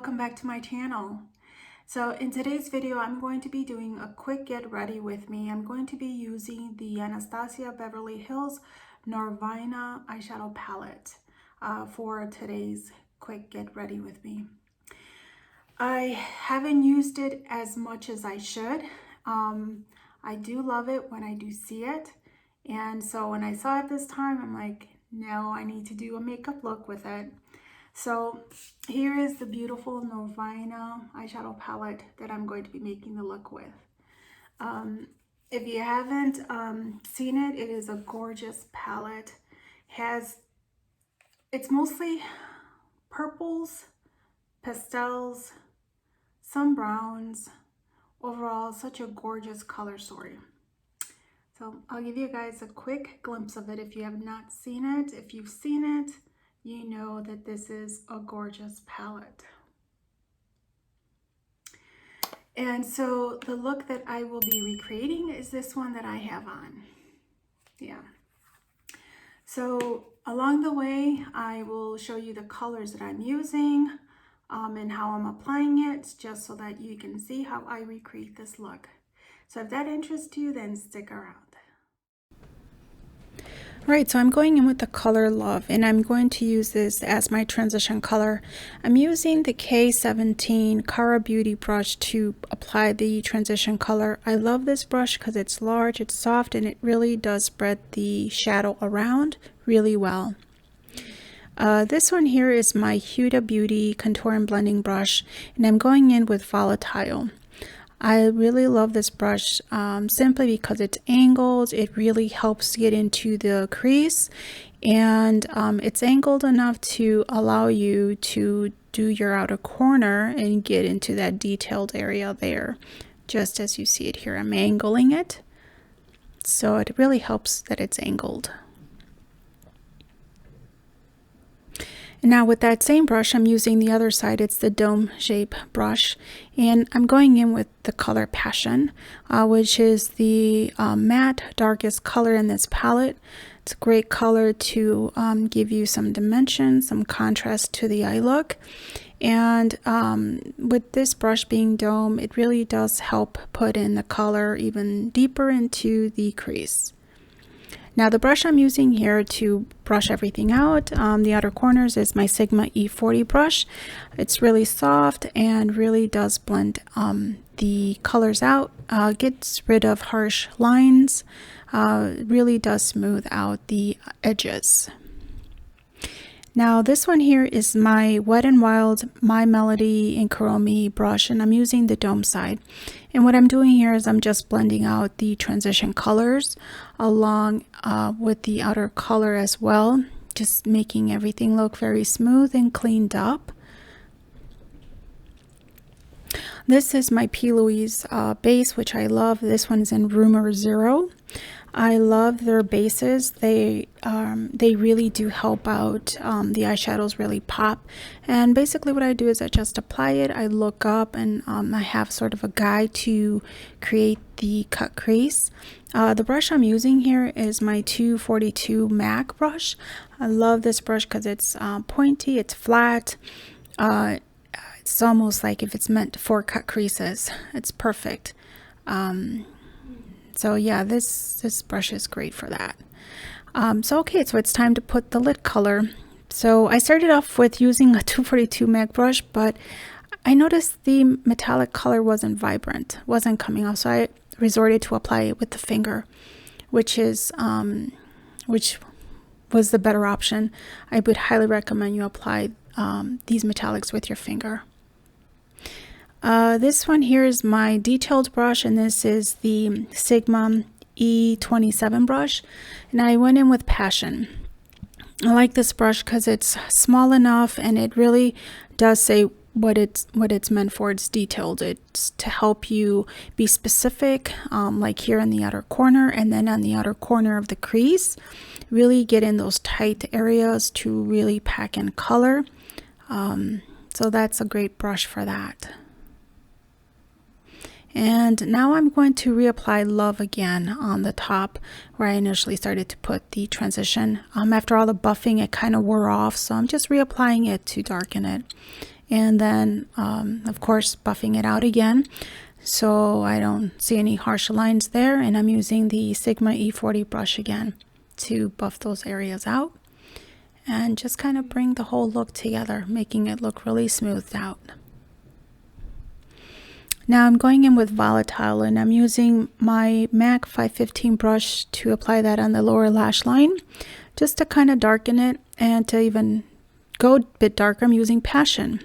welcome back to my channel. So in today's video, I'm going to be doing a quick get ready with me. I'm going to be using the Anastasia Beverly Hills Norvina eyeshadow palette for today's quick get ready with me. I haven't used it as much as I should. I do love it when I do see it. And so when I saw it this time, I'm like, no, I need to do a makeup look with it. So here is the beautiful Norvina eyeshadow palette that I'm going to be making the look with. If you haven't seen it, it is a gorgeous palette. It's mostly purples, pastels, some browns. Overall, such a gorgeous color story. So I'll give you guys a quick glimpse of it if you have not seen it. If you've seen it, you know that this is a gorgeous palette. And so the look that I will be recreating is this one that I have on. Yeah. So along the way, I will show you the colors that I'm using and how I'm applying it, just so that you can see how I recreate this look. So if that interests you, then stick around. Right, so I'm going in with the color Love, and I'm going to use this as my transition color. I'm using the K17 Cara Beauty brush to apply the transition color. I love this brush because it's large, it's soft, and it really does spread the shadow around really well. This one here is my Huda Beauty Contour and Blending brush, and I'm going in with Volatile. I really love this brush simply because it's angled. It really helps get into the crease, and it's angled enough to allow you to do your outer corner and get into that detailed area there, just as you see it here. I'm angling it, so it really helps that it's angled. And now with that same brush, I'm using the other side. It's the dome shape brush, and I'm going in with the color Passion, which is the matte darkest color in this palette. It's a great color to give you some dimension, some contrast to the eye look. And with this brush being dome, it really does help put in the color even deeper into the crease. Now the brush I'm using here to brush everything out, the outer corners, is my Sigma E40 brush. It's really soft and really does blend the colors out, gets rid of harsh lines, really does smooth out the edges. Now this one here is my Wet n Wild My Melody in Kuromi brush, and I'm using the dome side. And what I'm doing here is I'm just blending out the transition colors along with the outer color as well, just making everything look very smooth and cleaned up. This is my P. Louise base, which I love. This one's in Rumor Zero. I love their bases. They really do help out. The eyeshadows really pop. And basically what I do is I just apply it. I look up, and I have sort of a guide to create the cut crease. The brush I'm using here is my 242 MAC brush. I love this brush because it's pointy, it's flat. It's almost like if it's meant for cut creases. It's perfect. So yeah, this brush is great for that. So it's time to put the lid color. So I started off with using a 242 MAC brush, but I noticed the metallic color wasn't vibrant, wasn't coming off. So I resorted to apply it with the finger, which was the better option. I would highly recommend you apply these metallics with your finger. This one here is my detailed brush, and this is the Sigma E27 brush, and I went in with Passion. I like this brush because it's small enough, and it really does say what it's meant for. It's detailed. It's to help you be specific, like here in the outer corner, and then on the outer corner of the crease, really get in those tight areas to really pack in color. So that's a great brush for that. And now I'm going to reapply Love again on the top where I initially started to put the transition. After all the buffing, it kind of wore off, so I'm just reapplying it to darken it. and then of course buffing it out again so I don't see any harsh lines there. And I'm using the Sigma E40 brush again to buff those areas out and just kind of bring the whole look together, making it look really smoothed out. Now I'm going in with volatile, and I'm using my MAC 515 brush to apply that on the lower lash line just to kind of darken it, and to even go a bit darker I'm using passion.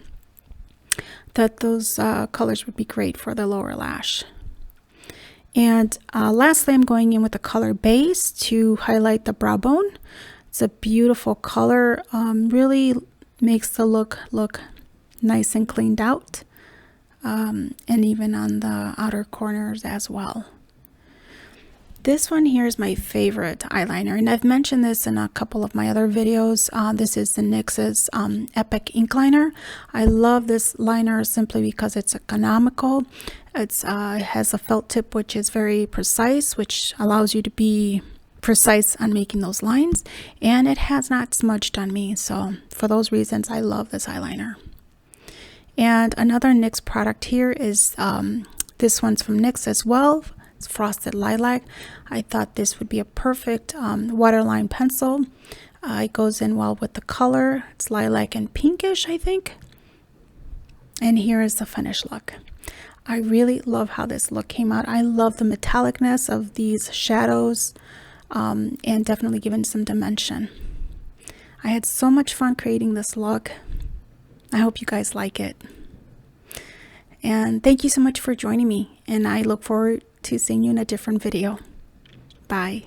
That those colors would be great for the lower lash. And lastly, I'm going in with the color base to highlight the brow bone. It's a beautiful color, really makes the look nice and cleaned out, and even on the outer corners as well. This one here is my favorite eyeliner, and I've mentioned this in a couple of my other videos. This is the NYX's Epic Ink Liner. I love this liner simply because it's economical. It has a felt tip which is very precise, which allows you to be precise on making those lines, and it has not smudged on me. So for those reasons, I love this eyeliner. And another NYX product here is this one's from NYX as well. It's Frosted Lilac. I thought this would be a perfect waterline pencil. It goes in well with the color. It's lilac and pinkish, I think. And here is the finished look. I really love how this look came out. I love the metallicness of these shadows, and definitely given some dimension. I had so much fun creating this look. I hope you guys like it. And thank you so much for joining me, and I look forward to seeing you in a different video. Bye.